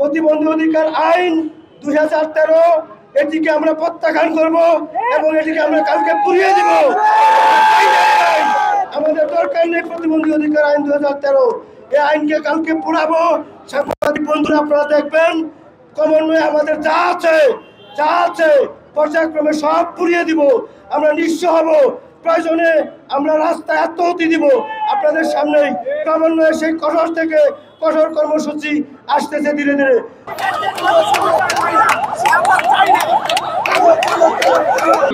প্রতিবন্ধী অধিকার আইন 2013 এটিকে আমরা প্রত্যাখ্যান করব এবং এটিকে আমরা কালকে পুড়িয়ে দিব। আমাদের দরকার নেই প্রতিবন্ধী অধিকার আইন 2013, এই আইনকে কালকে পুড়াবো। সাংবাদিক বন্ধুরা আপনারা দেখবেন ক্রমান্বয়ে আমাদের যা আছে পর্যায়ক্রমে সব পুড়িয়ে দিব। আমরা নিঃস্ব হব, প্রয়োজনে আমরা রাস্তায় আত্মহতি দিব। আপনাদের সামনেই ক্রমান্বয়ে সেই কঠোর থেকে কঠোর কর্মসূচি আসতেছে ধীরে ধীরে।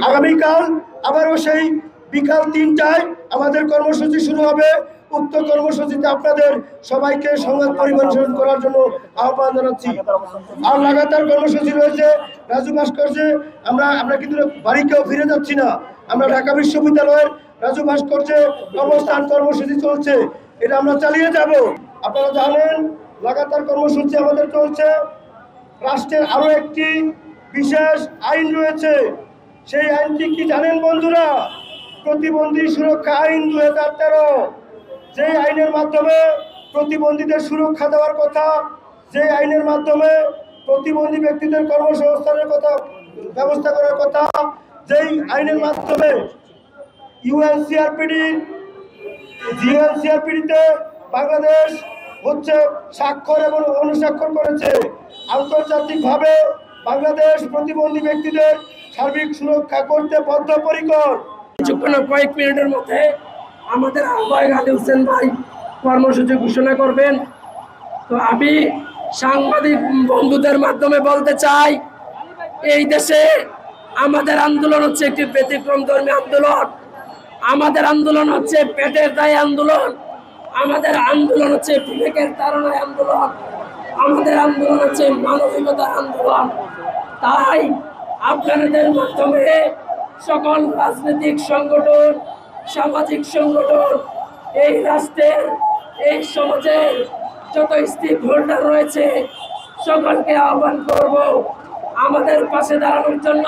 আগামীকাল আবারও সেই বিকাল 3টায় আমাদের কর্মসূচি শুরু হবে। উক্ত কর্মসূচিতে আপনাদের সবাইকে সংবাদ পরিবেশন করার জন্য আহ্বান জানাচ্ছি। আর লাগাতার কর্মসূচি রয়েছে রাজু ভাস্কর্যে। আমরা কিন্তু বাড়িতেও ফিরে যাচ্ছি না। আমরা ঢাকা বিশ্ববিদ্যালয়ের রাজু ভাস্কর্যে অবস্থান কর্মসূচি চলছে, এটা আমরা চালিয়ে যাব। আপনারা জানেন লাগাতার কর্মসূচি আমাদের চলছে। রাষ্ট্রের আরো একটি বিশেষ আইন রয়েছে, সেই আইনটি কি জানেন বন্ধুরা? প্রতিবন্ধী সুরক্ষা আইন 2013, যে আইনের মাধ্যমে প্রতিবন্ধীদের সুরক্ষা দেওয়ার কথা, যে আইনের মাধ্যমে প্রতিবন্ধী ব্যক্তিদের কর্মসংস্থানের কথা ব্যবস্থা করার কথা, যেই আইনের মাধ্যমে জিএনসিআরপিডিতে বাংলাদেশ স্বাক্ষর এবং অনুস্বাক্ষর করেছে। আন্তর্জাতিকভাবে বাংলাদেশ প্রতিবন্ধী ব্যক্তিদের সার্বিক সুরক্ষা করতে বদ্ধপরিকর। কয়েক মিনিটের মধ্যে আমাদের আহ্বায়ক আলী হোসেন ভাই কর্মসূচি ঘোষণা করবেন। তো আমি সাংবাদিক বন্ধুদের মাধ্যমে বলতে চাই, এই দেশে আমাদের আন্দোলন হচ্ছে একটি ব্যতিক্রমধর্মী আন্দোলন। আমাদের আন্দোলন হচ্ছে পেটের দায় আন্দোলন। আমাদের আন্দোলন হচ্ছে বিবেকের তাড়নায় আন্দোলন। আমাদের আন্দোলন হচ্ছে মানবিকতার আন্দোলন। তাই আপনাদের মাধ্যমে সকল রাজনৈতিক সংগঠন, সামাজিক সংগঠন, এই রাষ্ট্রের এই সমাজের যত স্টেক হোল্ডার রয়েছে সকলকে আহ্বান করব আমাদের পাশে দাঁড়ানোর জন্য।